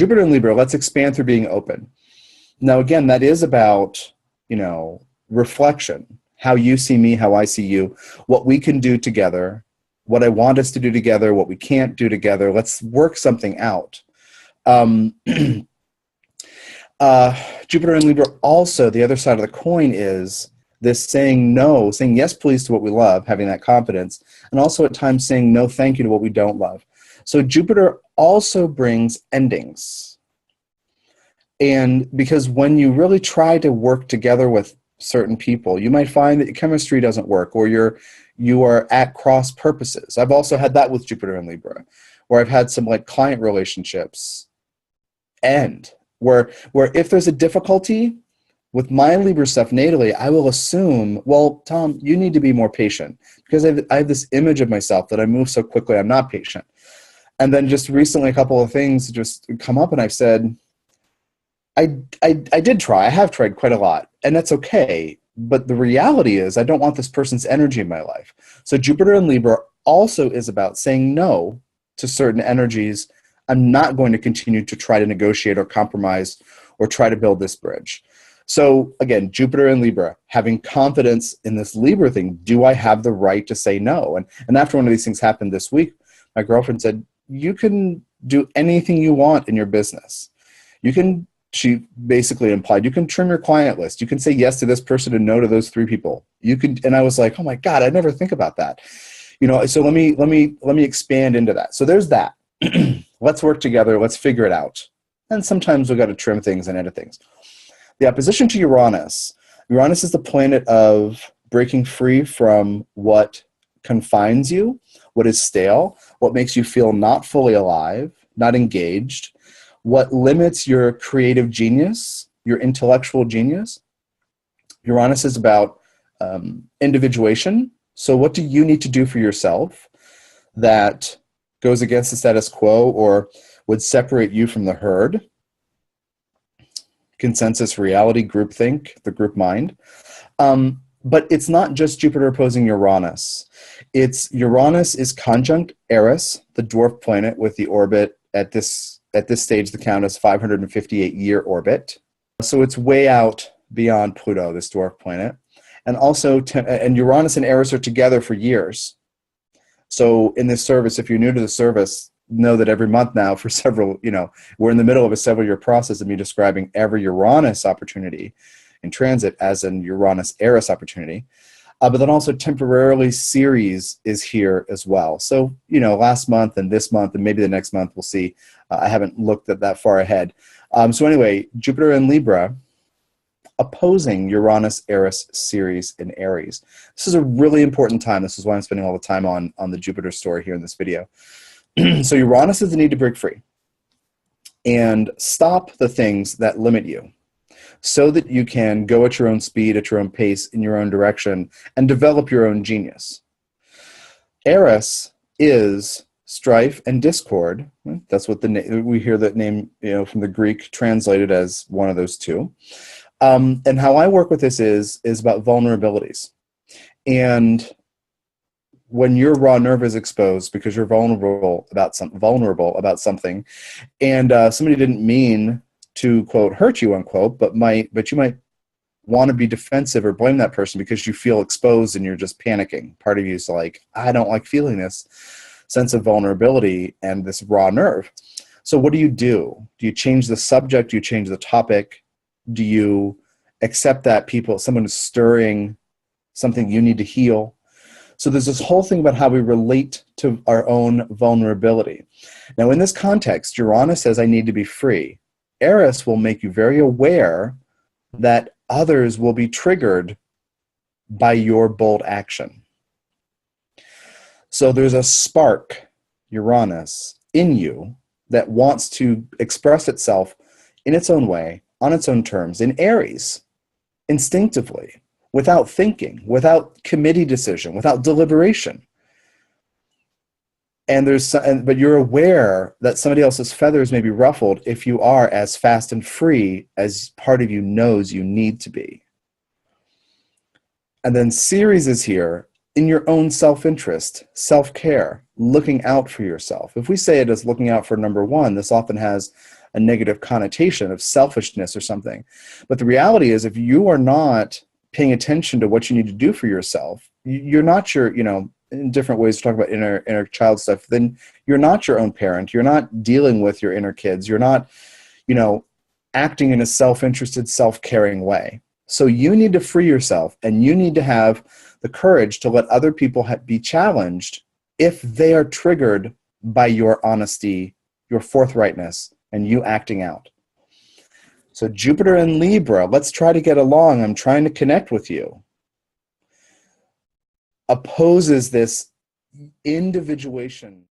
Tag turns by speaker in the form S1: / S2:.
S1: Jupiter and Libra, let's expand through being open. Now, again, that is about, reflection, how you see me, how I see you, what we can do together, what I want us to do together, what we can't do together. Let's work something out. Jupiter and Libra also, the other side of the coin is this saying no, saying yes, please to what we love, having that confidence, and also at times saying no, thank you to what we don't love. So Jupiter also brings endings. And because when you really try to work together with certain people, you might find that your chemistry doesn't work, or you are at cross purposes. I've also had that with Jupiter and Libra, where I've had some like client relationships end, where if there's a difficulty with my Libra stuff natally, I will assume, well, Tom, you need to be more patient, because I have this image of myself that I move so quickly, I'm not patient. And then just recently, a couple of things just come up, and I've said, I did try. I have tried quite a lot, and that's okay. But the reality is I don't want this person's energy in my life. So Jupiter and Libra also is about saying no to certain energies. I'm not going to continue to try to negotiate or compromise or try to build this bridge. So again, Jupiter and Libra, having confidence in this Libra thing, do I have the right to say no? And after one of these things happened this week, my girlfriend said, you can do anything you want in your business. She basically implied, you can trim your client list. You can say yes to this person and no to those 3 people. And I was like, oh my God, I never think about that. So let me expand into that. So there's that. Let's work together. Let's figure it out. And sometimes we've got to trim things and edit things. The opposition to Uranus. Uranus is the planet of breaking free from what confines you, what is stale, what makes you feel not fully alive, not engaged, what limits your creative genius, your intellectual genius. Uranus is about individuation. So what do you need to do for yourself that goes against the status quo or would separate you from the herd? Consensus, reality, groupthink, the group mind. But it's not just Jupiter opposing Uranus. Uranus is conjunct Eris, the dwarf planet with the orbit at this stage, the count is 558-year orbit. So it's way out beyond Pluto, this dwarf planet. And also, and Uranus and Eris are together for years. So in this service, if you're new to the service, know that every month now for several, we're in the middle of a several-year process of me describing every Uranus opportunity in transit as an Uranus-Eris opportunity. But then also temporarily Ceres is here as well. So, last month and this month and maybe the next month, we'll see. I haven't looked at that far ahead. So anyway, Jupiter and Libra opposing Uranus-Eris-Ceres in Aries. This is a really important time. This is why I'm spending all the time on the Jupiter story here in this video. So Uranus is the need to break free and stop the things that limit you, so that you can go at your own speed, at your own pace, in your own direction, and develop your own genius. Eris is strife and discord. That's what we hear that name, from the Greek translated as one of those two. And how I work with this is about vulnerabilities. And when your raw nerve is exposed because you're vulnerable about something, and somebody didn't mean to, quote, hurt you, unquote, but you might want to be defensive or blame that person because you feel exposed and you're just panicking. Part of you is like, I don't like feeling this sense of vulnerability and this raw nerve. So what do? Do you change the subject? Do you change the topic? Do you accept that someone is stirring something you need to heal? So there's this whole thing about how we relate to our own vulnerability. Now, in this context, Uranus says, I need to be free. Eris will make you very aware that others will be triggered by your bold action. So there's a spark, Uranus, in you that wants to express itself in its own way, on its own terms, in Aries, instinctively, without thinking, without committee decision, without deliberation. But you're aware that somebody else's feathers may be ruffled if you are as fast and free as part of you knows you need to be. And then Ceres is here in your own self-interest, self-care, looking out for yourself. If we say it as looking out for number one, this often has a negative connotation of selfishness or something. But the reality is, if you are not paying attention to what you need to do for yourself, you're not your, in different ways to talk about inner child stuff, then you're not your own parent. You're not dealing with your inner kids. You're not, acting in a self-interested, self-caring way. So you need to free yourself, and you need to have the courage to let other people be challenged if they are triggered by your honesty, your forthrightness, and you acting out. So Jupiter in Libra, let's try to get along. I'm trying to connect with you. Opposes this individuation